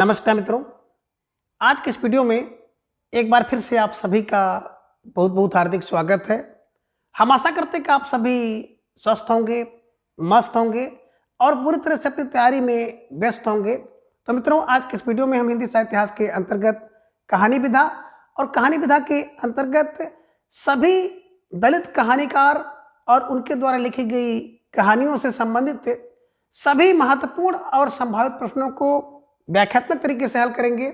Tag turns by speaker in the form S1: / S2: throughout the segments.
S1: नमस्कार मित्रों। आज के इस वीडियो में एक बार फिर से आप सभी का बहुत बहुत हार्दिक स्वागत है। हम आशा करते हैं कि आप सभी स्वस्थ होंगे, मस्त होंगे और पूरी तरह से अपनी तैयारी में व्यस्त होंगे। तो मित्रों, आज के इस वीडियो में हम हिंदी साहित्य इतिहास के अंतर्गत कहानी विधा और कहानी विधा के अंतर्गत सभी दलित कहानीकार और उनके द्वारा लिखी गई कहानियों से संबंधित सभी महत्वपूर्ण और संभावित प्रश्नों को व्याख्यात्मक तरीके से हल करेंगे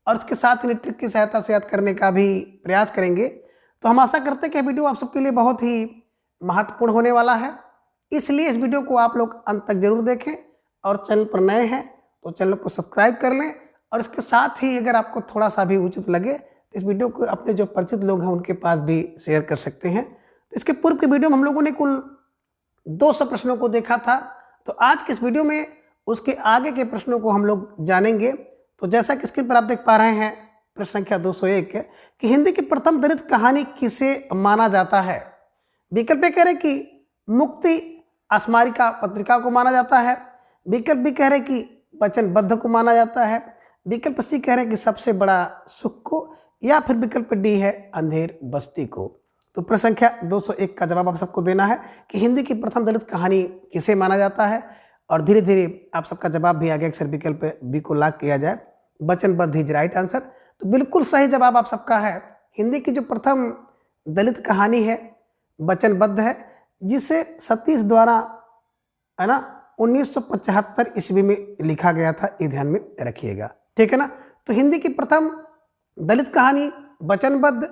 S1: और इसके साथ ही ट्रिक की सहायता से याद करने का भी प्रयास करेंगे। तो हम आशा करते हैं कि वीडियो आप सबके लिए बहुत ही महत्वपूर्ण होने वाला है, इसलिए इस वीडियो को आप लोग अंत तक जरूर देखें और चैनल पर नए हैं तो चैनल को सब्सक्राइब कर लें और इसके साथ ही अगर आपको थोड़ा सा भी उचित लगे तो इस वीडियो को अपने जो परिचित लोग हैं उनके पास भी शेयर कर सकते हैं। तो इसके पूर्व के वीडियो में हम लोगों ने कुल 200 प्रश्नों को देखा था, तो आज के इस वीडियो में उसके आगे के प्रश्नों को हम लोग जानेंगे। तो जैसा कि स्क्रीन पर आप देख पा रहे हैं, प्रश्न संख्या 201 है कि हिंदी की प्रथम दलित कहानी किसे माना जाता है। विकल्प कह रहे कि मुक्ति स्मारिका पत्रिका को माना जाता है, विकल्प बी कह रहे कि वचनबद्ध को माना जाता है, विकल्प सी कह रहे कि सबसे बड़ा सुख को, या फिर विकल्प डी है अंधेर बस्ती को। तो प्रश्न संख्या 201 का जवाब आप सबको देना है कि हिंदी की प्रथम दलित कहानी किसे माना जाता है। और धीरे धीरे आप सबका जवाब भी आगे अक्सर विकल्प बी को लॉक किया जाए, वचनबद्ध इज राइट आंसर। तो बिल्कुल सही जवाब आप सबका है। हिंदी की जो प्रथम दलित कहानी है वचनबद्ध है, जिसे सतीश द्वारा है ना 1975 ईस्वी में लिखा गया था, ये ध्यान में रखिएगा, ठीक है ना। तो हिंदी की प्रथम दलित कहानी वचनबद्ध,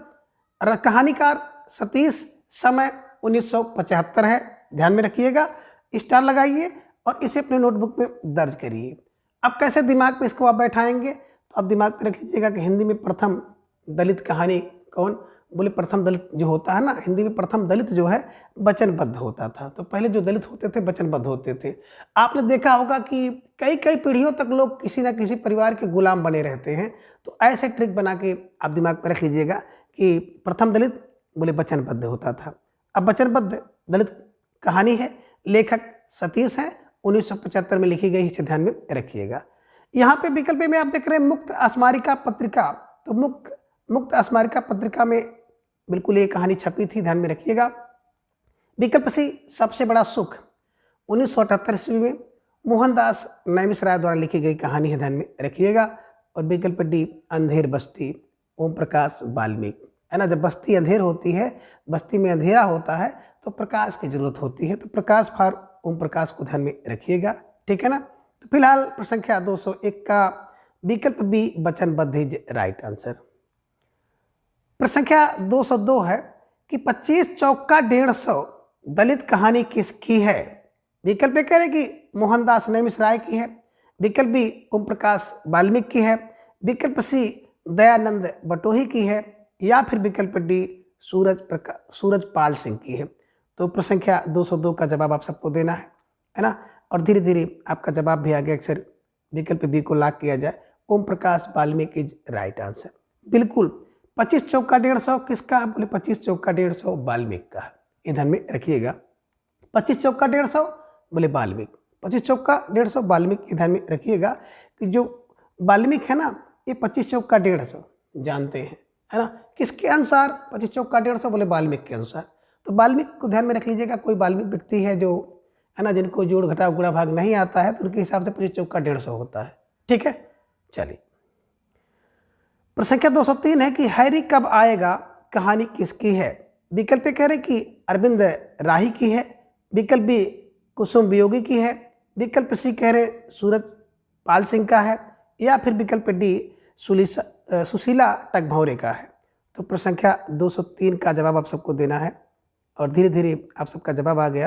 S1: कहानीकार सतीश, समय 1975 है, ध्यान में रखिएगा, स्टार लगाइए और इसे अपने नोटबुक में दर्ज करिए। अब कैसे दिमाग में इसको आप बैठाएंगे, तो आप दिमाग में रख लीजिएगा कि हिंदी में प्रथम दलित कहानी कौन, बोले प्रथम दलित जो होता है ना, हिंदी में प्रथम दलित जो है वचनबद्ध होता था। तो पहले जो दलित होते थे वचनबद्ध होते थे। आपने देखा होगा कि कई कई पीढ़ियों तक लोग किसी ना किसी परिवार के गुलाम बने रहते हैं। तो ऐसे ट्रिक बना के आप दिमाग में रख लीजिएगा कि प्रथम दलित बोले वचनबद्ध होता था। अब वचनबद्ध दलित कहानी है, लेखक सतीश है, 1975 में लिखी गई, इसे ध्यान में रखिएगा। यहाँ पे विकल्प में आप देख रहे हैं मुक्त स्मारिका पत्रिका। तो मुक्त स्मारिका पत्रिका में बिल्कुल ये कहानी छपी थी, ध्यान में रखिएगा। विकल्प सी सबसे बड़ा सुख 1978 ईस्वी में मोहनदास नैमिष राय द्वारा लिखी गई कहानी है, ध्यान में रखिएगा। और विकल्प डी अंधेर बस्ती ओम प्रकाश वाल्मीकि, है ना। जब बस्ती अंधेर होती है, बस्ती में अंधेरा होता है तो प्रकाश की जरूरत होती है, तो प्रकाश फॉर ओम प्रकाश को ध्यान में रखिएगा, ठीक है ना। तो फिलहाल प्रश्न संख्या 201 का विकल्प बी वचनबद्ध इज राइट आंसर। प्रश्न संख्या 202 है कि 25 चौका 150 दलित कहानी किसकी है। विकल्प कह रहे कि मोहनदास नैमिष राय की है, विकल्प बी ओम प्रकाश वाल्मीकि की है, विकल्प सी दयानंद बटोही की है, या फिर विकल्प डी सूरजपाल सिंह की है। तो प्रश्न संख्या 202 का जवाब आप सबको देना है ना। और धीरे धीरे आपका जवाब भी आगे अक्सर विकल्प बी को लॉक किया जाए, Om Prakash Valmiki is right answer. बिल्कुल 25 चौका 150 किसका, बोले 25 चौका 150 वाल्मीकि का, ये ध्यान में रखिएगा। 25 चौका 150 बोले वाल्मीकि, 25 चौका 150 वाल्मीकि, ध्यान में रखिएगा कि जो वाल्मीकि है ना, ये 25 चौका 150 जानते हैं, है ना। किसके अनुसार 25 चौका 150 बोले वाल्मीकि के अनुसार। तो वाल्मीकि को ध्यान में रख लीजिएगा। कोई वाल्मीकि व्यक्ति है जो है ना, जिनको जोड़ घटा गुणा भाग नहीं आता है, तो उनके हिसाब से 25 चौका 150 होता है, ठीक है। चलिए प्रश्न संख्या 203 है कि हैरी कब आएगा कहानी किसकी है। विकल्प कह रहे कि अरविंद राही की है, विकल्प बी कुसुम वियोगी की है, विकल्प सी कह रहे सूरजपाल सिंह का है, या फिर विकल्प डी सुशीला टकभौरे का है। तो प्रश्न संख्या 203 का जवाब आप सबको देना है और धीरे धीरे आप सबका जवाब आ गया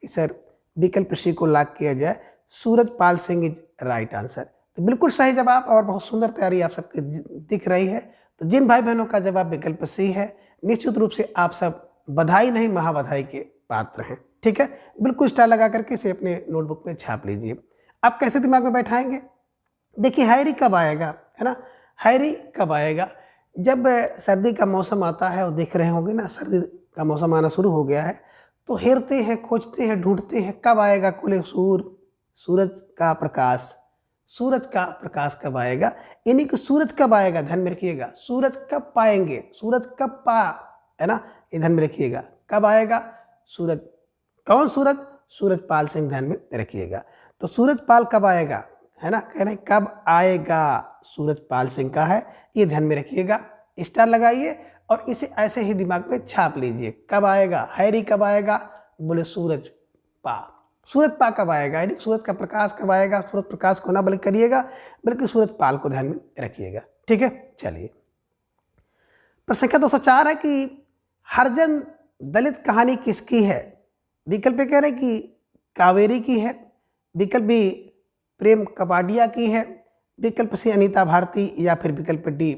S1: कि सर विकल्प सी को लॉक किया जाए, Surajpal Singh is right answer. तो बिल्कुल सही जवाब और बहुत सुंदर तैयारी आप सबकी दिख रही है। तो जिन भाई बहनों का जवाब विकल्प सी है, निश्चित रूप से आप सब बधाई नहीं महाबधाई के पात्र हैं, ठीक है। बिल्कुल स्टार लगा करके इसे अपने नोटबुक में छाप लीजिए। आप कैसे दिमाग में बैठाएंगे, देखिए हैरी कब आएगा, है ना। हैरी कब आएगा, जब सर्दी का मौसम आता है, और देख रहे होंगे ना सर्दी का मौसम आना शुरू हो गया है, तो हेरते हैं, खोजते हैं, ढूंढते हैं कब आएगा कुले सूरज का प्रकाश, सूरज का प्रकाश कब आएगा, यानी कि सूरज कब आएगा, ध्यान में रखिएगा, सूरज कब पाएंगे, सूरज कब पा, है ना, ये ध्यान में रखिएगा, कब आएगा सूरज, कौन सूरज, सूरजपाल सिंह, ध्यान में रखिएगा। तो सूरजपाल कब आएगा, है ना, कह रहे हैं कब आएगा, सूरजपाल सिंह का है, ये ध्यान में रखिएगा, स्टार लगाइए और इसे ऐसे ही दिमाग में छाप लीजिए। कब आएगा, हैरी कब आएगा, बोले सूरज पा, सूरज पा कब आएगा, यानी सूरज का प्रकाश कब आएगा, सूरज प्रकाश को ना बल्कि करिएगा, बल्कि सूरजपाल को ध्यान में रखिएगा। ठीक है, चलिए प्रश्न संख्या 204 है कि हरजन दलित कहानी किसकी है। विकल्प कह रहे कि कावेरी की है, विकल्प बी प्रेम कपाडिया की है, विकल्प सी अनीता भारती, या फिर विकल्प डी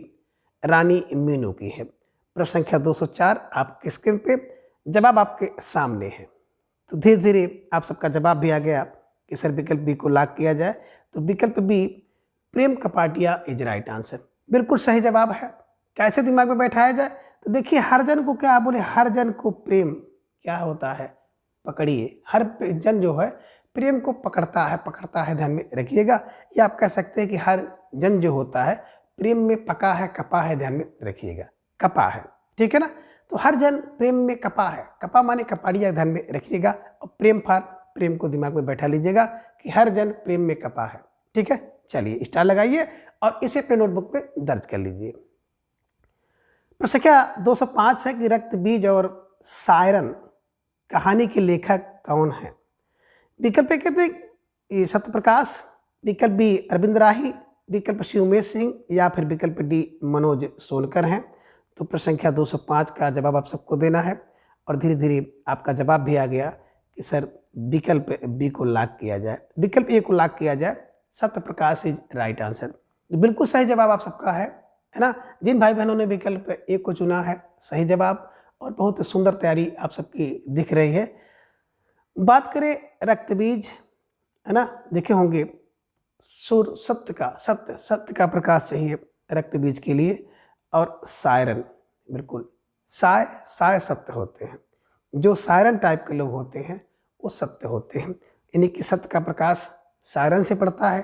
S1: रानी मीनू की है। प्रश्न संख्या 204 आपके स्क्रीन पे जवाब आपके सामने है। तो धीरे धीरे आप सबका जवाब भी आ गया कि सर विकल्प बी को लॉक किया जाए। तो विकल्प B Prem Kapadia is right answer, बिल्कुल सही जवाब है। कैसे दिमाग में बैठाया जाए, तो देखिए हर जन को क्या बोले, हर जन को प्रेम क्या होता है, पकड़िए, हर जन जो है प्रेम को पकड़ता है, ध्यान में रखिएगा। या आप कह सकते हैं कि हर जन जो होता है प्रेम में पका है, कपा है, ध्यान में रखिएगा, कपा है, ठीक है ना। तो हर जन प्रेम में कपा है, कपा माने कपाड़िया, ध्यान में रखिएगा। और प्रेम फार प्रेम को दिमाग में बैठा लीजिएगा कि हर जन प्रेम में कपा है। ठीक है, चलिए स्टार लगाइए और इसे अपने नोटबुक में दर्ज कर लीजिए। प्रश्न संख्या 205 है कि रक्त बीज और सायरन कहानी के लेखक कौन है। विकल्प कहते हैं सत्यप्रकाश, विकल्प बी अरविंद राही, विकल्प सी उमेश सिंह, या फिर विकल्प डी मनोज सोनकर हैं। तो प्रश्न संख्या 205 का जवाब आप सबको देना है और धीरे धीरे आपका जवाब भी आ गया कि सर विकल्प बी को लॉक किया जाए, विकल्प ए को लॉक किया जाए, सत्यप्रकाश इज राइट आंसर। बिल्कुल सही जवाब आप सबका है ना। जिन भाई बहनों ने विकल्प ए को चुना है, सही जवाब, और बहुत सुंदर तैयारी आप सबकी दिख रही है। बात करें रक्त बीज, है ना, देखे होंगे सत्य का प्रकाश चाहिए रक्त बीज के लिए, और सायरन, बिल्कुल साय सत्य होते हैं, जो सायरन टाइप के लोग होते हैं वो सत्य होते हैं, यानी कि सत्य का प्रकाश सायरन से पड़ता है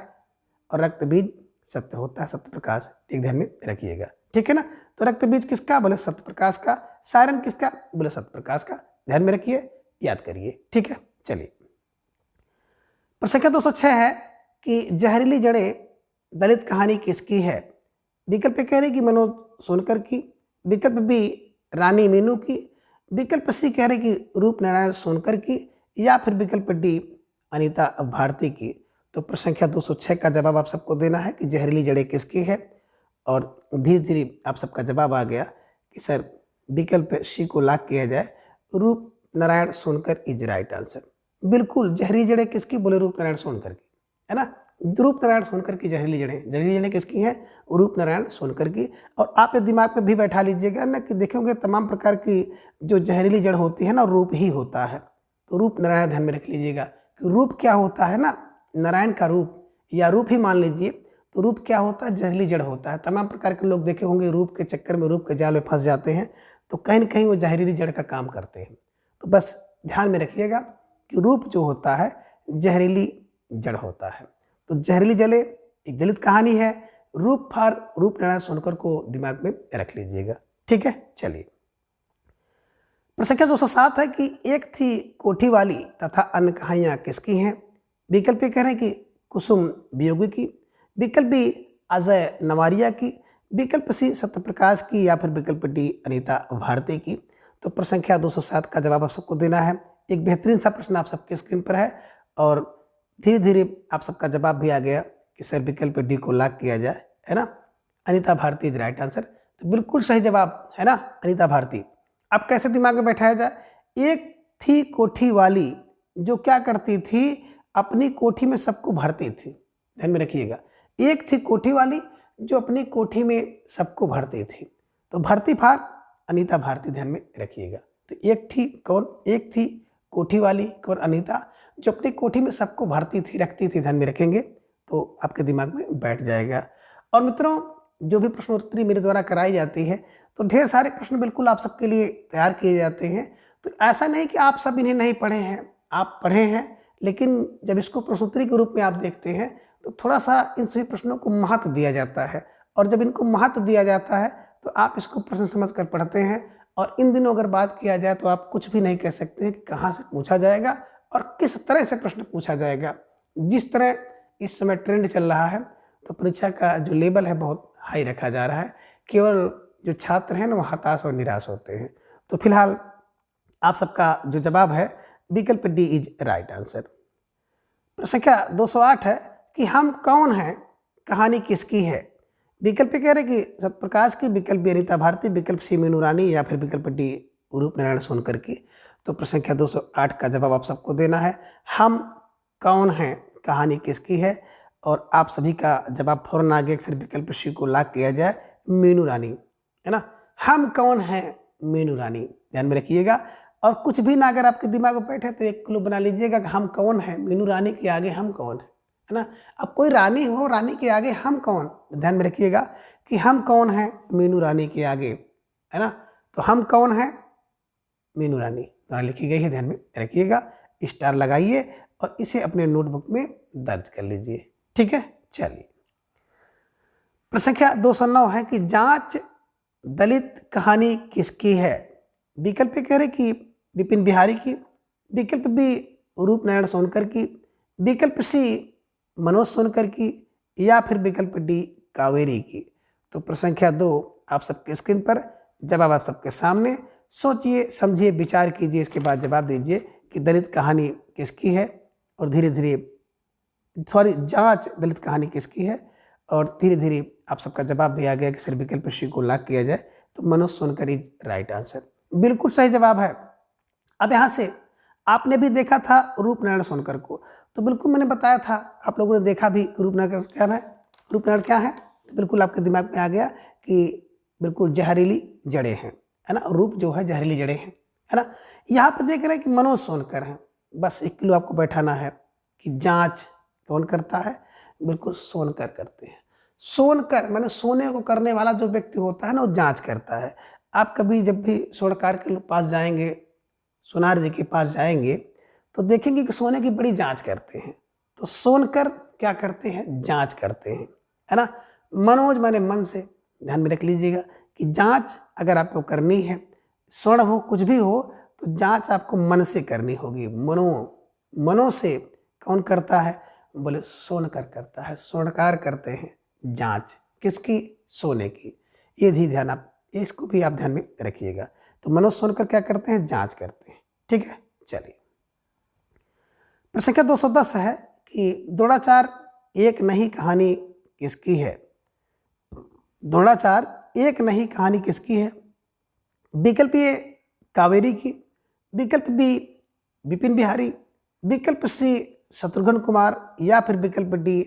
S1: और रक्त बीज सत्य होता है, सत्य प्रकाश, ठीक ध्यान में रखिएगा। ठीक है ना। तो रक्त बीज किसका, बोले सत्य प्रकाश का, सायरन किसका, बोले सत्य प्रकाश का, ध्यान में रखिए, याद करिए। ठीक है, चलिए प्रश्न संख्या 206 है कि जहरीली जड़ें दलित कहानी किसकी है। विकल्प कह रहे कि मनोज सोनकर की, विकल्प बी रानी मीनू की, विकल्प सी कह रहे कि रूप नारायण सोनकर की, या फिर विकल्प डी अनीता भारती की। तो प्रश्न संख्या 206 का जवाब आप सबको देना है कि जहरीली जड़ें किसकी है, और धीरे धीरे आप सबका जवाब आ गया कि सर विकल्प सी को लॉक किया जाए, रूप Narayan Sonkar is right answer. बिल्कुल जहरीली जड़ें किसकी, बोले रूप नारायण सोनकर की, है ना। रूप नारायण सोनकर की जहरीली जड़ें किसकी हैं, रूप नारायण सोनकर की। और आप ये दिमाग में भी बैठा लीजिएगा ना कि देखेंगे तमाम प्रकार की जो जहरीली जड़ होती है ना, रूप ही होता है। तो रूप नारायण ध्यान में रख लीजिएगा कि रूप क्या होता है ना, नारायण का रूप, या रूप ही मान लीजिए। तो रूप क्या होता है, जहरीली जड़ होता है। तमाम प्रकार के लोग देखे होंगे रूप के चक्कर में, रूप के जाल में फंस जाते हैं, तो कहीं ना कहीं वो जहरीली जड़ का काम करते हैं। तो बस ध्यान में रखिएगा कि रूप जो होता है जहरीली जड़ होता है। तो जहरीली जड़ें एक दलित कहानी है, रूप नारायण सोनकर को दिमाग में रख लीजिएगा। ठीक है, चलिए प्रश्न संख्या 207 है कि एक थी कोठी वाली तथा अन्य कहानियां किसकी हैं। विकल्प कह रहे हैं कि कुसुम वियोगी की, विकल्प बी अजय नवारिया की, विकल्प सी सत्यप्रकाश की, या फिर विकल्प डी अनीता भारती की। तो प्रश्न संख्या 207 का जवाब आप सबको देना है। एक बेहतरीन सा प्रश्न आप सबके स्क्रीन पर है और धीरे धीरे आप सबका जवाब भी आ गया कि सर विकल्प डी को लॉक किया जाए, है ना। Anita Bharti is right answer. तो बिल्कुल सही जवाब है ना, अनीता भारती। अब कैसे दिमाग में बैठाया जाए, एक थी कोठी वाली जो क्या करती थी, अपनी कोठी में सबको भरती थी, ध्यान में रखिएगा। एक थी कोठी वाली जो अपनी कोठी में सबको भरती थी, तो भरती फार अनीता भारती, ध्यान में रखिएगा। तो एक थी कौन, एक थी कोठी वाली कौन, अनीता, जो अपनी कोठी में सबको भरती थी, रखती थी, ध्यान में रखेंगे तो आपके दिमाग में बैठ जाएगा। और मित्रों जो भी प्रश्नोत्तरी मेरे द्वारा कराई जाती है तो ढेर सारे प्रश्न बिल्कुल आप सबके लिए तैयार किए जाते हैं। तो ऐसा नहीं कि आप सब इन्हें नहीं पढ़े हैं, आप पढ़े हैं, लेकिन जब इसको प्रश्नोत्तरी के रूप में आप देखते हैं तो थोड़ा सा इन सभी प्रश्नों को महत्व दिया जाता है, और जब इनको महत्व दिया जाता है तो आप इसको प्रश्न समझ कर पढ़ते हैं। और इन दिनों अगर बात किया जाए तो आप कुछ भी नहीं कह सकते हैं कि कहाँ से पूछा जाएगा और किस तरह से प्रश्न पूछा जाएगा। जिस तरह इस समय ट्रेंड चल रहा है, तो परीक्षा का जो लेवल है बहुत हाई रखा जा रहा है। केवल जो छात्र हैं ना वो हताश और निराश होते हैं। तो फिलहाल आप सबका जो जवाब है विकल्प डी इज राइट आंसर। प्रश्न संख्या 208 है कि हम कौन हैं, कहानी किसकी है। विकल्प कह रहे कि सत्यप्रकाश की, विकल्प बी अनीता भारती, विकल्प सी मीनू रानी, या फिर विकल्प डी रूप नारायण सोनकर की। तो प्रश्न संख्या 208 का जवाब आप सबको देना है, हम कौन हैं, कहानी किसकी है। और आप सभी का जवाब फौरन आगे अक्सर विकल्प सी को लॉक किया जाए, मीनू रानी, है ना। हम कौन हैं, मीनू रानी, ध्यान में रखिएगा। और कुछ भी ना अगर आपके दिमाग में बैठे तो एक क्लू बना लीजिएगा कि हम कौन हैं, मीनू रानी के आगे हम कौन है ना। अब कोई रानी हो, रानी के आगे हम कौन, ध्यान में रखिएगा कि हम कौन हैं मीनू रानी के आगे, है ना। तो हम कौन हैं, मीनू रानी द्वारा लिखी गई है, ध्यान में रखिएगा। स्टार लगाइए और इसे अपने नोटबुक में दर्ज कर लीजिए, ठीक है। चलिए, प्रश्न संख्या 209 है कि जांच दलित कहानी किसकी है। विकल्प कह रहे कि विपिन बिहारी की, विकल्प बी रूप नारायण सोनकर की, विकल्प सी मनोज सोनकर की, या फिर विकल्प डी कावेरी की। तो प्रश्न संख्या 2 आप सबके स्क्रीन पर, जवाब आप सबके सामने। सोचिए, समझिए, विचार कीजिए, इसके बाद जवाब दीजिए कि दलित कहानी किसकी है। और धीरे धीरे जांच दलित कहानी किसकी है। और धीरे धीरे आप सबका जवाब भी आ गया कि सर विकल्प सी को लॉक किया जाए, तो Manoj Sonkar is right answer, बिल्कुल सही जवाब है। अब यहाँ से आपने भी देखा था रूप नारायण सोनकर को, तो बिल्कुल मैंने बताया था, आप लोगों ने देखा भी रूप नारायण क्या है, रूप नारायण क्या है, तो बिल्कुल आपके दिमाग में आ गया कि बिल्कुल जहरीली जड़ें हैं, है ना। रूप जो है जहरीली जड़ें हैं, है ना। यहाँ पर देख रहे हैं कि मनोज सोनकर हैं। बस एक किलो आपको बैठाना है कि जांच कौन करता है, बिल्कुल सोनकर करते हैं। सोनकर माने सोने को करने वाला जो व्यक्ति होता है ना, वो जांच करता है। आप कभी जब भी स्वर्णकार के पास जाएंगे, सोनार जी के पास जाएंगे, तो देखेंगे कि सोने की बड़ी जांच करते हैं। तो सोनकर क्या करते हैं, जांच करते हैं, है ना। मनोज माने मन से, ध्यान में रख लीजिएगा कि जांच अगर आपको करनी है, स्वर्ण हो कुछ भी हो, तो जांच आपको मन से करनी होगी। मनो से कौन करता है, बोले सोनकर करता है, स्वर्णकार करते हैं जांच किसकी, सोने की। ये भी ध्यान आप, इसको भी आप ध्यान में रखिएगा। तो मनोज सोनकर क्या करते हैं, जांच करते हैं, ठीक है। चलिए, प्रश्न संख्या 210 है कि द्रोणाचार्य एक नहीं कहानी किसकी है। द्रोणाचार्य एक नहीं कहानी किसकी है। विकल्प ए कावेरी की, विकल्प बी विपिन बिहारी, विकल्प सी शत्रुघ्न कुमार, या फिर विकल्प डी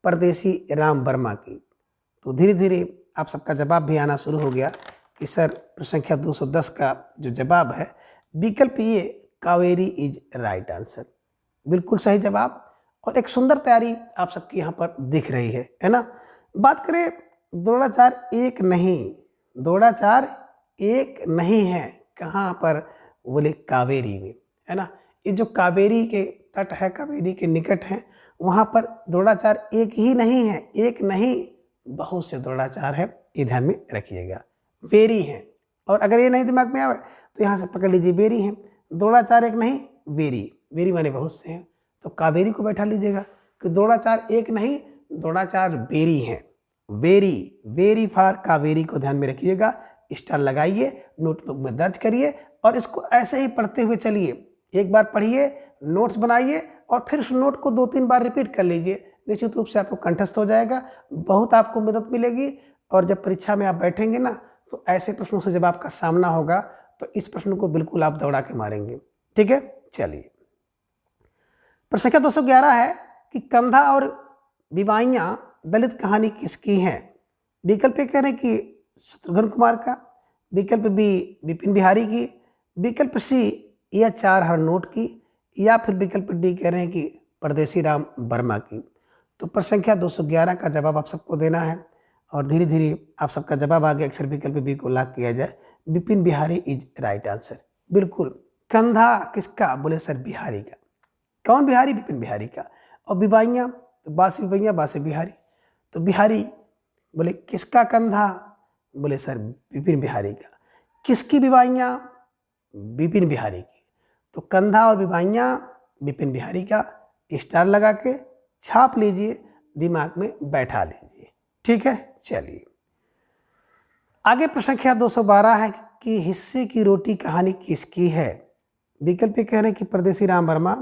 S1: परदेसी राम वर्मा की। तो धीरे धीरे आप सबका जवाब भी आना शुरू हो गया कि सर प्रश्न संख्या 210 का जो जवाब है विकल्प ये कावेरी इज राइट आंसर, बिल्कुल सही जवाब। और एक सुंदर तैयारी आप सबकी यहाँ पर दिख रही है ना। बात करें द्रोणाचार्य एक नहीं, द्रोणाचार्य एक नहीं है कहाँ पर, बोले कावेरी में, है ना। ये जो कावेरी के तट है, कावेरी के निकट है, वहाँ पर द्रोणाचार्य एक ही नहीं है, एक नहीं बहुत से द्रोणाचार्य है, ये ध्यान में रखिएगा। वेरी है, और अगर ये नहीं दिमाग में आए तो यहाँ से पकड़ लीजिए, वेरी है। द्रोणाचार्य एक नहीं, वेरी, वेरी माने बहुत से हैं, तो कावेरी को बैठा लीजिएगा कि द्रोणाचार्य एक नहीं, द्रोणाचार्य वेरी हैं। वेरी, वेरी फॉर कावेरी को ध्यान में रखिएगा, स्टार लगाइए, नोटबुक में दर्ज करिए और इसको ऐसे ही पढ़ते हुए चलिए। एक बार पढ़िए, नोट्स बनाइए और फिर उस नोट को 2-3 बार रिपीट कर लीजिए। निश्चित रूप से आपको कंठस्थ हो जाएगा, बहुत आपको मदद मिलेगी। और जब परीक्षा में आप बैठेंगे ना, तो ऐसे प्रश्नों से जब आपका सामना होगा तो इस प्रश्न को बिल्कुल आप दौड़ा के मारेंगे, ठीक है। चलिए, प्रश्न संख्या 211 है कि कंधा और विवाइयाँ दलित कहानी किसकी हैं। विकल्प कह रहे हैं कि शत्रुघ्न कुमार का, विकल्प बी विपिन बिहारी की, विकल्प सी या 4 हरनोट की, या फिर विकल्प डी कह रहे हैं कि परदेसी राम वर्मा की। तो प्रश्न संख्या 211 का जवाब आप सबको देना है और धीरे धीरे आप सबका जवाब आ गया, अक्सर विकल्प बी को लॉक किया जाए, Vipin Bihari is right answer, बिल्कुल। कंधा किसका, बोले सर बिहारी का। कौन बिहारी, विपिन बिहारी का। और विवाइयाँ तो बासी भैया बासी बिहारी। तो बिहारी बोले किसका कंधा, बोले सर विपिन बिहारी का। किसकी बिबाइयाँ, विपिन बिहारी की। तो कंधा और बिबाइयाँ विपिन बिहारी का, स्टार लगा के छाप लीजिए, दिमाग में बैठा लीजिए। ठीक है, चलिए आगे। प्रश्न संख्या 212 है कि हिस्से की रोटी कहानी किसकी है। विकल्प ए कह रहे हैं कि परदेसी राम वर्मा,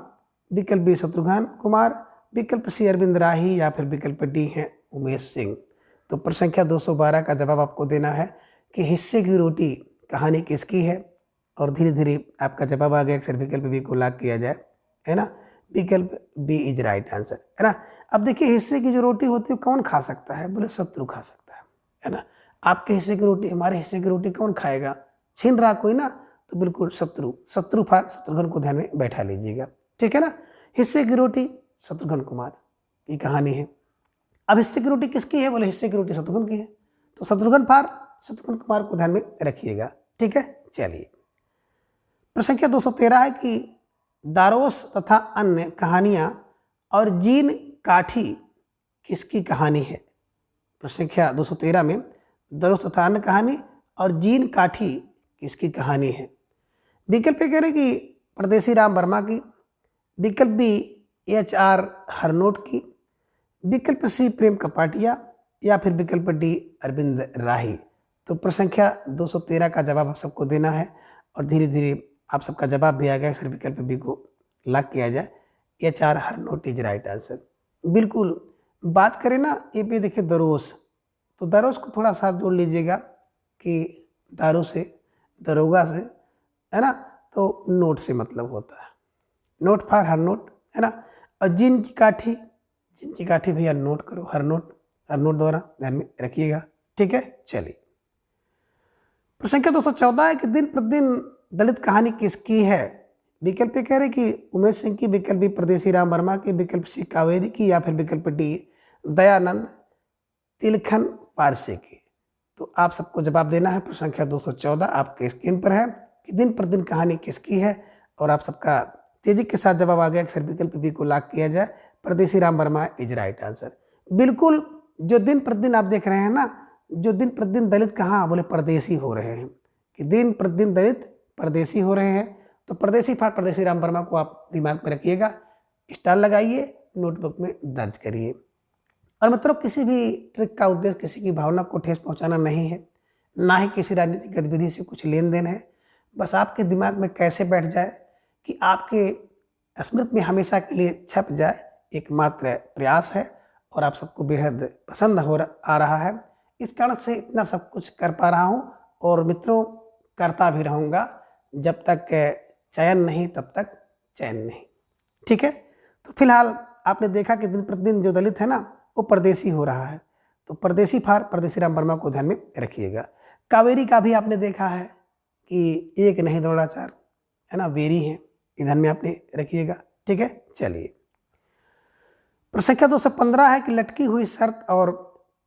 S1: विकल्प बी शत्रुघ्न कुमार, विकल्प सी अरविंद राही, या फिर विकल्प डी है उमेश सिंह। तो प्रश्न संख्या 212 का जवाब आपको देना है कि हिस्से की रोटी कहानी किसकी है, और धीरे धीरे आपका जवाब आ गया। अक्सर विकल्प बी को लॉक किया जाए, है ना। विकल्प बी इज राइट आंसर, है ना। अब देखिए हिस्से की जो रोटी होती है कौन खा सकता है, बोले शत्रु खा सकता है ना। आपके हिस्से की रोटी, हमारे हिस्से की रोटी कौन खाएगा, छीन रहा कोई ना, तो बिल्कुल शत्रु। शत्रु फार शत्रुघ्न को ध्यान में बैठा लीजिएगा, ठीक है ना। हिस्से की रोटी शत्रुघ्न कुमार की कहानी है। अब हिस्से की रोटी किसकी है, बोले हिस्से की रोटी शत्रुघ्न की है, तो शत्रुघ्न फार शत्रुघ्न कुमार को ध्यान में रखिएगा, ठीक है। चलिए प्रश्न संख्या 213 है कि दारोस तथा अन्य कहानियां और जीन काठी किसकी कहानी है। प्रश्न संख्या 213 में दारोस तथा अन्य कहानी और जीन काठी किसकी कहानी है। विकल्प कह रहे कि परदेसी राम वर्मा की, विकल्प बी HR हरनोट की, विकल्प सी प्रेम कपाटिया, या फिर विकल्प डी अरविंद राही। तो प्रश्न संख्या 213 का जवाब आप सबको देना है, और धीरे धीरे आप सबका जवाब भी आ गया। सर विकल्प बी को लॉक किया जाए, HR Harnot is right answer. बिल्कुल। बात करें ना ये पे देखिए दरोस, तो दरोस को थोड़ा साथ जोड़ लीजिएगा कि दारू से, दरोगा से, है ना, तो नोट से मतलब होता है, नोट फॉर हर नोट, है ना। और जिन की काठी भैया नोट करो, हर नोट द्वारा ध्यान में रखिएगा, ठीक है। चलिए प्रश्न संख्या 214 है कि दिन प्रतिदिन दलित कहानी किसकी है। विकल्प कह रहे कि उमेश सिंह की, विकल्प बी परदेसी राम वर्मा की, विकल्प सी कावेरी की, या फिर विकल्प डी दयानंद तिलखन पारसे की। तो आप सबको जवाब देना है। प्रश्न संख्या 214 आपके स्क्रीन पर है कि दिन प्रतिदिन कहानी किसकी है, और आप सबका तेजी के साथ जवाब आ गया। अक्सर विकल्प बी को लॉक किया जाए, परदेसी Ram Verma is right answer. बिल्कुल। जो दिन प्रतिदिन आप देख रहे हैं ना, जो दिन प्रतिदिन दलित कहाँ, बोले परदेसी हो रहे हैं, कि दिन प्रतिदिन दलित परदेसी हो रहे हैं। तो परदेसी फार परदेसी राम वर्मा को आप दिमाग में रखिएगा, स्टार लगाइए, नोटबुक में दर्ज करिए। और मतलब किसी भी ट्रिक का उद्देश्य किसी की भावना को ठेस पहुंचाना नहीं है, ना ही किसी राजनीतिक गतिविधि से कुछ लेन देन है। बस आपके दिमाग में कैसे बैठ जाए कि आपके स्मृति में हमेशा के लिए छप जाए, एकमात्र प्रयास है, और आप सबको बेहद पसंद आ रहा है। इस कारण से इतना सब कुछ कर पा रहा हूँ, और मित्रों करता भी रहूँगा, जब तक चयन नहीं तब तक चैन नहीं, ठीक है। तो फिलहाल आपने देखा कि दिन प्रतिदिन जो दलित है ना वो परदेसी हो रहा है, तो परदेसी फार परदेसी राम वर्मा को ध्यान में रखिएगा। कावेरी का भी आपने देखा है कि एक नहीं दौड़ा चार, है ना, वेरी है, ध्यान में आपने रखिएगा, ठीक है। चलिए प्रश्न संख्या 215 है कि लटकी हुई शर्त और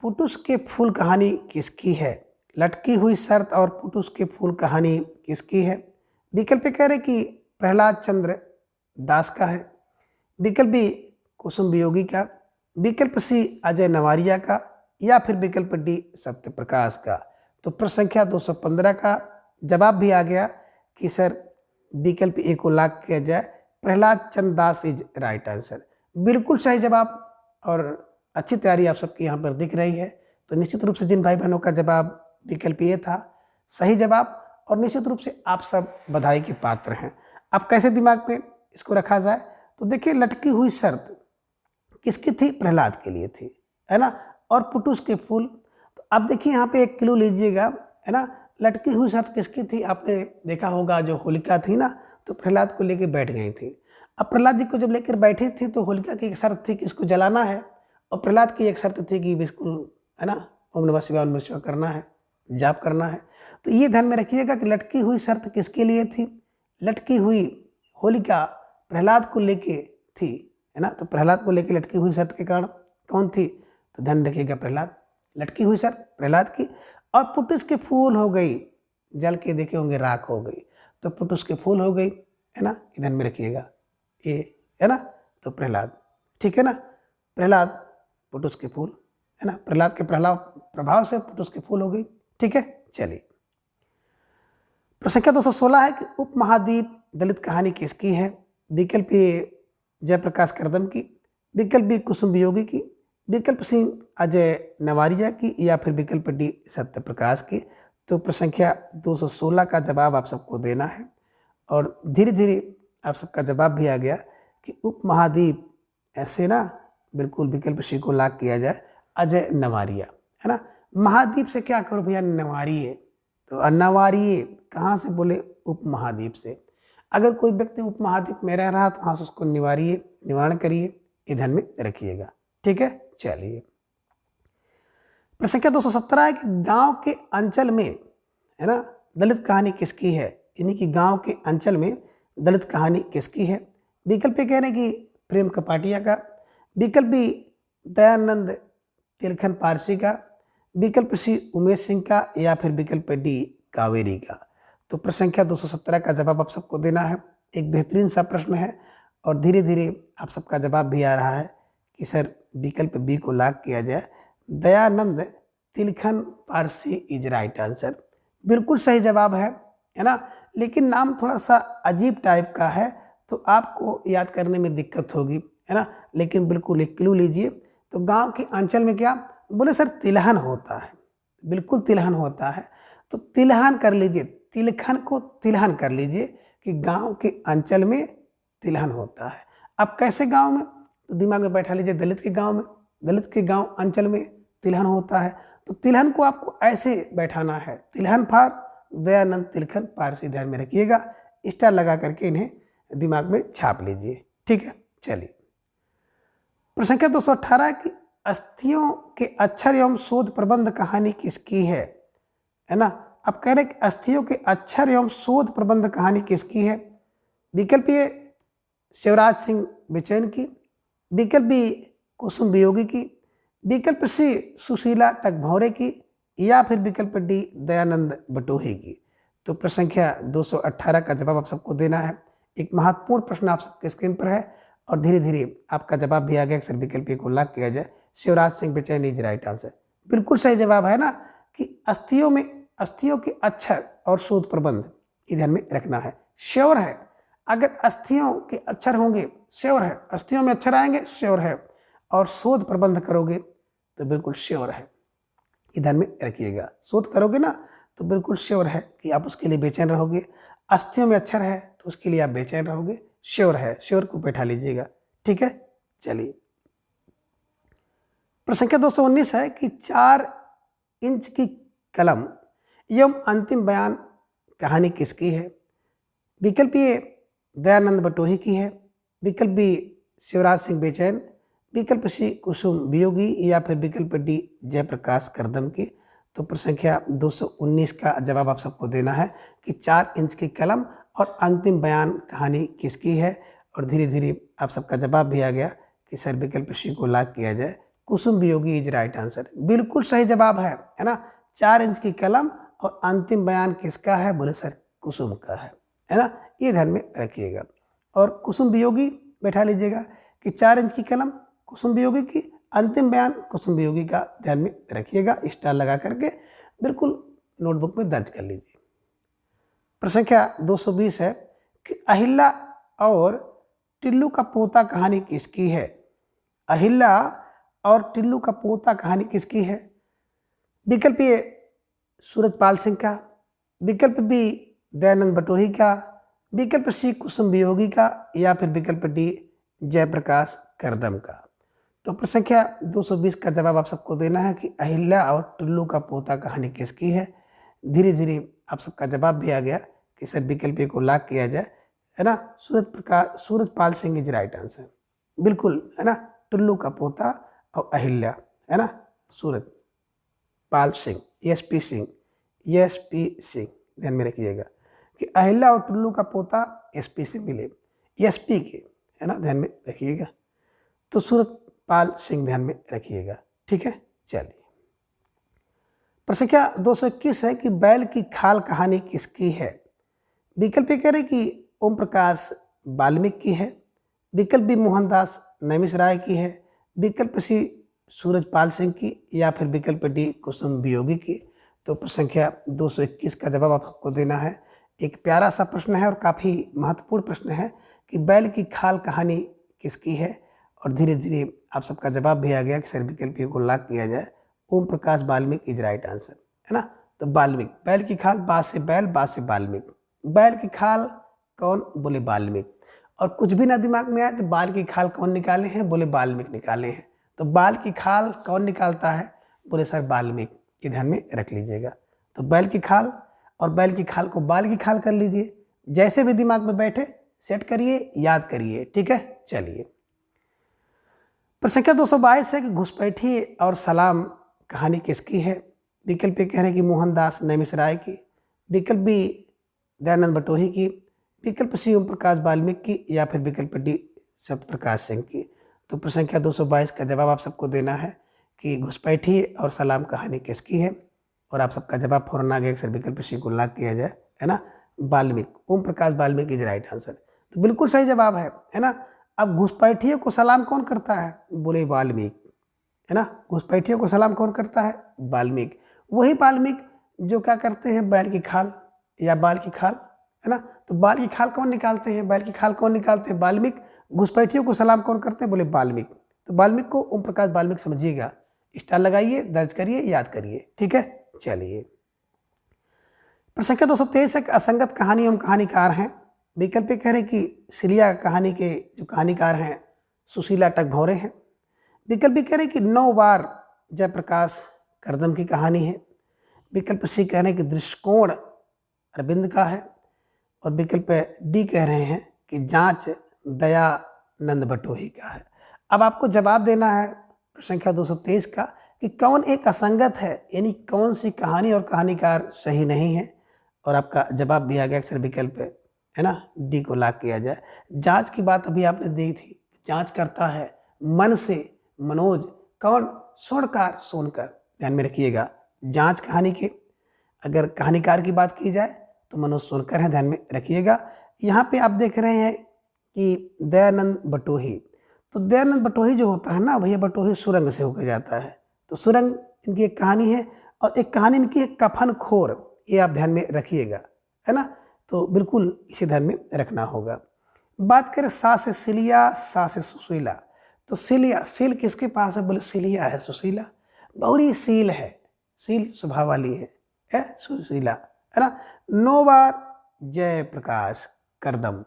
S1: पुटुस के फूल कहानी किसकी है। लटकी हुई शर्त और पुटुस के फूल कहानी किसकी है। विकल्प कह रहे कि प्रहलाद चंद्र दास का है, विकल्प बी कुसुम वियोगी का, विकल्प सी अजय नवारिया का, या फिर विकल्प डी सत्य प्रकाश का। तो प्रश्न संख्या 215 का जवाब भी आ गया कि सर विकल्प ए को लॉक किया जाए, प्रहलाद चंद्र दास इज राइट आंसर। बिल्कुल सही जवाब, और अच्छी तैयारी आप सबकी यहाँ पर दिख रही है। तो निश्चित रूप से जिन भाई बहनों का जवाब विकल्प ए था सही जवाब, और निश्चित रूप से आप सब बधाई के पात्र हैं। अब कैसे दिमाग में इसको रखा जाए, तो देखिए लटकी हुई शर्त किसकी थी, प्रहलाद के लिए थी, है ना, और पुटुस के फूल। तो अब देखिए यहाँ पे एक क्लू लीजिएगा, है ना। लटकी हुई शर्त किसकी थी, आपने देखा होगा जो होलिका थी ना, तो प्रहलाद को लेकर बैठ गई थी। अब प्रहलाद जी को जब लेकर बैठी थी तो होलिका की एक शर्त थी कि इसको जलाना है, और प्रहलाद की एक शर्त थी कि बिल्कुल, है ना, ओम नमः शिवाय ओम नमः शिवाय करना है, जाप करना है। तो ये ध्यान में रखिएगा कि लटकी हुई शर्त किसके लिए थी। लटकी हुई होलिका प्रहलाद को लेके थी, है ना। तो प्रहलाद को लेके लटकी हुई शर्त के कारण कौन थी, तो ध्यान रखिएगा प्रहलाद। लटकी हुई शर्त प्रहलाद की, और पुटुस के फूल हो गई, जल के देखे होंगे राख हो गई, तो पुटुस के फूल हो गई, है ना, ध्यान में रखिएगा, ये है ना, तो प्रहलाद, ठीक है ना। प्रहलाद पुटुस के फूल, है ना, प्रहलाद के प्रभाव से पुटुस के फूल हो गई। ठीक है, चलिए। प्रश्न संख्या 216 है कि उपमहाद्वीप दलित कहानी किसकी है? विकल्प ए जयप्रकाश करदम की, विकल्प बी कुसुम वियोगी की, विकल्प सी अजय नवारिया की, या फिर विकल्प डी सत्य प्रकाश की। तो प्रश्न संख्या 216 का जवाब आप सबको देना है और धीरे धीरे आप सबका जवाब भी आ गया कि उपमहाद्वीप ऐसे ना बिल्कुल विकल्प सी को लॉक किया जाए, अजय नवारिया, है ना। महाद्वीप से क्या करो भैया, नवारिये, तो नवारिये कहाँ से बोले? उपमहाद्वीप से। अगर कोई व्यक्ति उपमहाद्वीप में रह रहा तो वहाँ से उसको निवारिये, निवारण करिए, ये ध्यान में रखिएगा। ठीक है, चलिए। प्रश्न संख्या 217 है कि गांव के अंचल में, है ना, दलित कहानी किसकी है? यानी कि गांव के अंचल में दलित कहानी किसकी है? विकल्प ए कह रहे हैं कि प्रेम कपाटिया का, विकल्प बी दयानंद तिलखन पारसी का, विकल्प सी उमेश सिंह का, या फिर विकल्प डी कावेरी का। तो प्रश्न संख्या 217 का जवाब आप सबको देना है। एक बेहतरीन सा प्रश्न है और धीरे धीरे आप सबका जवाब भी आ रहा है कि सर विकल्प बी को लॉक किया जाए, Dayanand Tilkhan Parsi is right answer. बिल्कुल सही जवाब है ना, लेकिन नाम थोड़ा सा अजीब टाइप का है तो आपको याद करने में दिक्कत होगी, है ना। लेकिन बिल्कुल एक क्लू लीजिए। तो गांव के अंचल में क्या बोले सर? तिलहन होता है, बिल्कुल तिलहन होता है। तो तिलहन कर लीजिए, तिलखन को तिलहन कर लीजिए कि गांव के अंचल में तिलहन होता है। अब कैसे गांव में? तो दिमाग में बैठा लीजिए, दलित के गांव में, दलित के गांव अंचल में तिलहन होता है। तो तिलहन को आपको ऐसे बैठाना है, तिलहन फॉर दयानंद तिलखन पारसी, ध्यान में रखिएगा। स्टार लगा करके इन्हें दिमाग में छाप लीजिए। ठीक है, चलिए। प्रश्न संख्या 218 की अस्थियों के अक्षर एवं शोध प्रबंध कहानी किसकी है ना। अब कह रहे कि अस्थियों के अक्षर एवं शोध प्रबंध कहानी किसकी है? विकल्प ए शिवराज सिंह बेचैन की, विकल्प बी कुसुम वियोगी की, विकल्प सी सुशीला टकभौरे की, या फिर विकल्प डी दयानंद बटोही की। तो प्रश्न संख्या 218 का जवाब आप सबको देना है। एक महत्वपूर्ण प्रश्न आप सबके स्क्रीन पर है और धीरे धीरे आपका जवाब भी आ गया। अक्सर विकल्प को लॉक किया जाए, शिवराज सिंह बेचैन इज राइट आंसर। बिल्कुल सही जवाब है ना कि अस्थियों के अक्षर और शोध प्रबंध, ये ध्यान में रखना है। श्योर है, अगर अस्थियों के अक्षर होंगे श्योर है, अस्थियों में अक्षर आएंगे श्योर है, और शोध प्रबंध करोगे तो बिल्कुल श्योर है, ये ध्यान में रखिएगा। शोध करोगे ना तो बिल्कुल श्योर है कि आप उसके लिए बेचैन रहोगे। अस्थियों में अक्षर है तो उसके लिए आप बेचैन रहोगे, श्योर है, श्योर को बैठा लीजिएगा। ठीक है, चलिए। प्रश्न संख्या 219 है कि 4 इंच की कलम एवं अंतिम बयान कहानी किसकी है? विकल्प ए दयानंद बटोही की है, विकल्प बी शिवराज सिंह बेचैन, विकल्प सी कुसुम वियोगी, या फिर विकल्प डी जयप्रकाश करदम की। तो प्रश्न संख्या 219 का जवाब आप सबको देना है कि 4 इंच की कलम और अंतिम बयान कहानी किसकी है। और धीरे धीरे आप सबका जवाब भी आ गया कि सर विकल्प सी को लॉक किया जाए, कुसुम वियोगी इज राइट आंसर। बिल्कुल सही जवाब है ना। 4 इंच की कलम और अंतिम बयान किसका है? बोले सर कुसुम का है ना, ये ध्यान में रखिएगा। और कुसुम वियोगी बैठा लीजिएगा कि 4 इंच की कलम कुसुम वियोगी की, अंतिम बयान कुसुम वियोगी का, ध्यान में रखिएगा। स्टार लगा करके बिल्कुल नोटबुक में दर्ज कर लीजिए। प्रश्न संख्या 220 है कि अहिल्या और टिल्लू का पोता कहानी किसकी है? अहिल्या और टिल्लू का पोता कहानी किसकी है? विकल्प ए सूरजपाल सिंह का, विकल्प बी दयानंद बटोही का, विकल्प सी कुसुम वियोगी का, या फिर विकल्प डी जयप्रकाश करदम का। तो प्रश्न संख्या 220 का जवाब आप सबको देना है कि अहिल्या और टिल्लू का पोता कहानी किसकी है। धीरे धीरे आप सबका जवाब भी आ गया कि सर विकल्प को लॉक किया जाए, है ना। Surajpal Singh is right answer. बिल्कुल, है ना, टिल्लू का पोता और अहिल्या, है ना, सूरजपाल सिंह, एसपी सिंह, ध्यान में रखिएगा कि अहिल्या और टिल्लू का पोता एसपी से मिले, एसपी के, है ना, ध्यान में रखिएगा। तो सूरजपाल सिंह ध्यान में रखिएगा। ठीक है, चलिए। प्रश्न संख्या 221 है कि बैल की खाल कहानी किसकी है? विकल्प कह रहे कि ओम प्रकाश वाल्मीकि की है, विकल्प बी मोहनदास नैमिष राय की है, विकल्प सी सूरजपाल सिंह की या फिर विकल्प डी कुसुम वियोगी की। तो प्रश्न संख्या 221 का जवाब आपको देना है। एक प्यारा सा प्रश्न है और काफ़ी महत्वपूर्ण प्रश्न है कि बैल की खाल कहानी किसकी है। और धीरे धीरे आप सबका जवाब भी आ गया कि सर विकल्प को लॉक किया जाए। Om Prakash Valmiki is right answer, है ना। तो वाल्मीकि, बैल की खाल, बा से बैल, बा से वाल्मीकि। बैल की खाल कौन, बोले वाल्मीकि। और कुछ भी ना दिमाग में आए तो बाल की खाल कौन निकाले हैं, बोले वाल्मीकि निकाले हैं। तो बाल की खाल कौन निकालता है, बोले सर वाल्मीकि। ये ध्यान में रख लीजिएगा। तो बैल की खाल और बैल की खाल को बाल की खाल कर लीजिए। जैसे भी दिमाग में बैठे सेट करिए, याद करिए, ठीक है। चलिए, प्रश्न संख्या 222 है कि घुसपैठी और सलाम कहानी किसकी है। विकल्प ए कह रहे हैं कि मोहनदास नैमिषराय की, विकल्प बी दयानंद बटोही की, विकल्प सी ओम प्रकाश वाल्मीकि की, या फिर विकल्प डी सत्यप्रकाश सिंह की। तो प्रश्न संख्या 222 का जवाब आप सबको देना है कि घुसपैठी और सलाम कहानी किसकी है। और आप सबका जवाब फौरन आ गया, सर विकल्प सी को लॉक किया जाए, है ना। Valmiki, Om Prakash Valmiki is right answer. तो बिल्कुल सही जवाब है ना। अब घुसपैठियों को सलाम कौन करता है, बोले वाल्मीकि, है ना। घुसपैठियों को सलाम कौन करता है, वाल्मीकि। वही वाल्मीकि जो क्या करते हैं, बैल की खाल या बाल की खाल, है ना। तो बाल की खाल कौन निकालते हैं, बैल की खाल कौन निकालते हैं, वाल्मीकि। घुसपैठियों को सलाम कौन करते हैं, बोले वाल्मीकि। तो वाल्मीकि को ओम प्रकाश वाल्मीकि समझिएगा। स्टार लगाइए, दर्ज करिए, याद करिए, ठीक है। चलिए, प्रश्न संख्या 223 एक असंगत कहानी एवं कहानीकार हैं। विकल्प कह रहे कि सिलिया कहानी के जो कहानीकार हैं सुशीला टकभौरे हैं। विकल्प कह रहे कि 9 बार जयप्रकाश करदम की कहानी है। विकल्प सी कह रहे हैं कि दृष्टिकोण अरविंद का है। और विकल्प डी कह रहे हैं कि जांच दयानंद बटोही का है। अब आपको जवाब देना है प्रश्न संख्या 223 का कि कौन एक असंगत है, यानी कौन सी कहानी और कहानीकार सही नहीं है। और आपका जवाब भी आ गया अक्सर विकल्प है ना, डी को लॉक किया जाए। जांच की बात अभी आपने दी थी, जांच करता है मन से मनोज, कौन, स्वर्णकार सोनकर। ध्यान में रखिएगा, जांच कहानी के अगर कहानीकार की बात की जाए तो मनोज सोनकर है, ध्यान में रखिएगा। यहाँ पे आप देख रहे हैं कि दयानंद बटोही, तो दयानंद बटोही जो होता है ना भैया, बटोही सुरंग से होकर जाता है। तो सुरंग इनकी एक कहानी है। और एक कहानी इनकी है कफन खोर, ये आप ध्यान में रखिएगा, है ना। तो बिल्कुल इसे ध्यान में रखना होगा। बात करें सा से सिलिया, सा से सुशीला। तो सिलिया, सील किसके पास है, बोले सिलिया है, सुशीला बहुड़ी सील है, सील स्वभाव वाली है सुशीला, है ना। 9 बार जय प्रकाश करदम,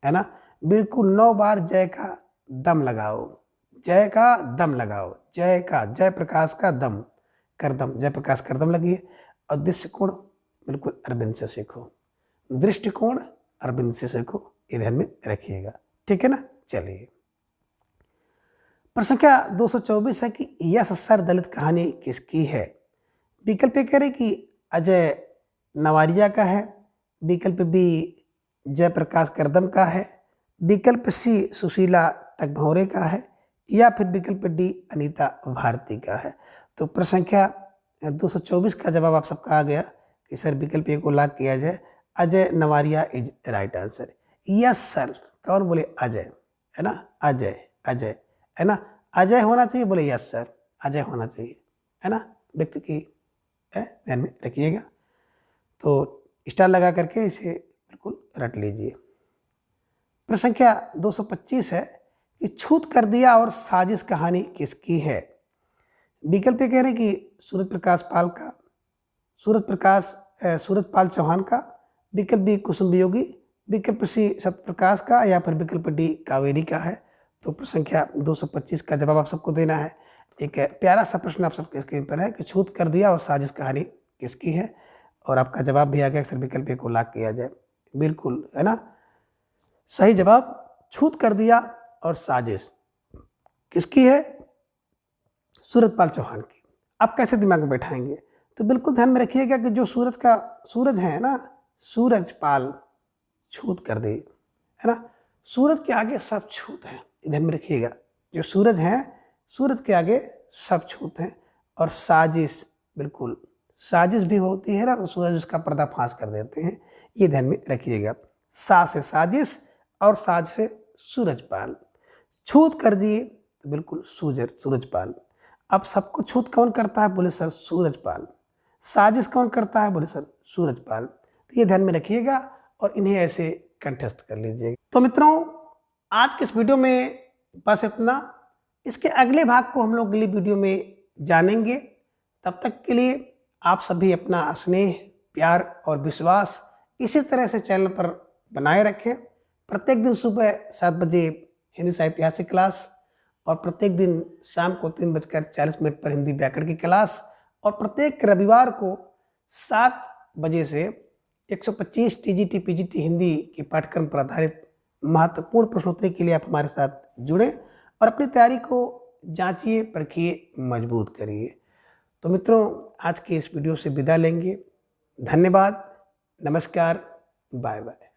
S1: है ना। बिल्कुल 9 बार जय का दम लगाओ, जय का दम लगाओ, जय का, जय प्रकाश का दम, करदम, जय प्रकाश करदम लगिए। और दृष्टिकोण बिल्कुल अरविंद से सीखो, दृष्टिकोण अरविंद से सीखो, ये ध्यान में रखिएगा, ठीक है ना। चलिए, प्रश्न संख्या 224 है कि यस सर दलित कहानी किसकी है। विकल्प कह रहे कि अजय नवारिया का है। विकल्प बी जयप्रकाश करदम का है। विकल्प सी सुशीला टकभौरे का है। या फिर विकल्प डी अनीता भारती का है। तो प्रश्न संख्या 224 का जवाब आप सबका आ गया कि सर विकल्प ए को लॉक किया जाए, Ajay Nawariya is right answer. Yes sir, कौन, बोले अजय, है ना। अजय, अजय, है ना। अजय होना चाहिए, बोले यस सर, अजय होना चाहिए, है ना। व्यक्ति की है, ध्यान में रखिएगा। तो स्टार लगा करके इसे बिल्कुल रट लीजिए। प्रश्न संख्या 225 है कि छूत कर दिया और साजिश कहानी किसकी है। विकल्प कह रहे हैं कि सूरजपाल चौहान का। विकल्प बी कुसुम वियोगी। विकल्प सी सत्यप्रकाश का। या फिर विकल्प डी कावेरी का है। तो प्रश्न संख्या 225 का जवाब आप सबको देना है। एक प्यारा सा प्रश्न आप सबके स्क्रीन पर है कि छूत कर दिया और साजिश कहानी किसकी है। और आपका जवाब भी आ गया, अक्सर विकल्प को लॉक किया जाए, बिल्कुल, है ना। सही जवाब छूत कर दिया और साजिश किसकी है, सूरजपाल चौहान की। आप कैसे दिमाग में बैठाएंगे, तो बिल्कुल ध्यान में रखिएगा कि जो सूरज है ना, सूरजपाल छूत कर दे, है ना। सूरज के आगे सब छूत है, ध्यान में रखिएगा। जो सूरज है, सूरज के आगे सब छूत हैं। और साजिश, बिल्कुल साजिश भी होती है ना, तो सूरज उसका पर्दाफाश कर देते हैं, ये ध्यान में रखिएगा। सा से साजिश और साज से सूरजपाल, छूत कर दिए तो बिल्कुल सूरजपाल। अब सबको छूत कौन करता है? बोले सर सूरजपाल। साजिश कौन करता है? बोले सर सूरजपाल। तो ये ध्यान में रखिएगा और इन्हें ऐसे कंठस्थ कर लीजिएगा। तो मित्रों, आज के इस वीडियो में बस इतना। इसके अगले भाग को हम लोग अगली वीडियो में जानेंगे। तब तक के लिए आप सभी अपना स्नेह, प्यार और विश्वास इसी तरह से चैनल पर बनाए रखें। प्रत्येक दिन सुबह 7 बजे हिंदी साहित्य ऐतिहासिक क्लास और प्रत्येक दिन शाम को 3:40 पर हिंदी व्याकरण की क्लास और प्रत्येक रविवार को 7 बजे से 125 टीजीटी पीजीटी हिंदी के पाठ्यक्रम पर आधारित महत्वपूर्ण प्रश्नोत्तरी के लिए आप हमारे साथ जुड़ें और अपनी तैयारी को जांचिए, परखिए, मजबूत करिए। तो मित्रों, आज के इस वीडियो से विदा लेंगे। धन्यवाद, नमस्कार, बाय बाय।